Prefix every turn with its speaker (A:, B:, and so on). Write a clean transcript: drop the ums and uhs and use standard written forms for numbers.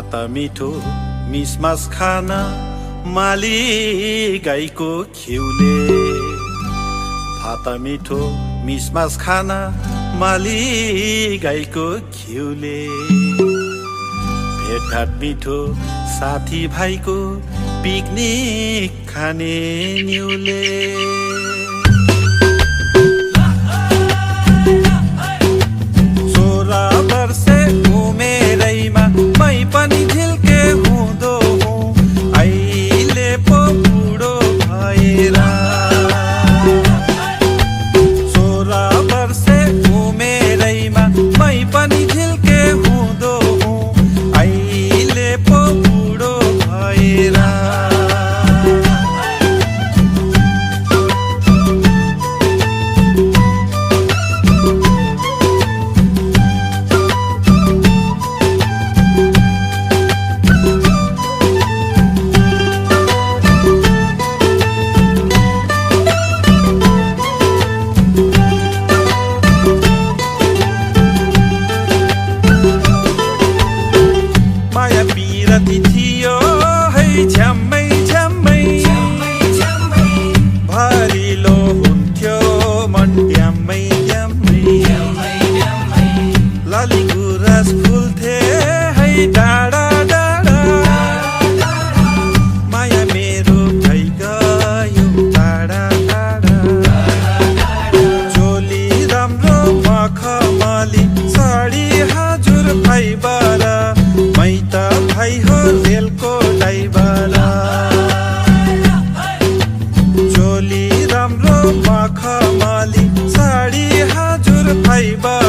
A: भात मिठो मिसमास खान माली गाईको खिउले। भात मिठो मिसमास खान माली गाईको खिउले। भेटघाट मिठो साथी भाइको पिकनिक खाने न्युले। मै पनि झिल्के हुँदो हुँ अहिले पो बुढो भएर। 16 वर्षे उमेरैमा मै पनि झिल्के हुँदो हुँ अहिले पो बुढो भएर। थियो है झ्याम्मै झ्याम्मै भरिलो हुन्थ्यो मन ड्याम्मै ड्याम्मै। लाली गुराँस फुल्थे है डाँडा डाँडा माया मेरो भइगयो टाढा टाढा। चोली राम्रो मखमली साडी हजुर भाइबाट मै त भाइ हो रेलको ड्राइभर। चोली राम्रो मखमली साडी हजुर भाइबाट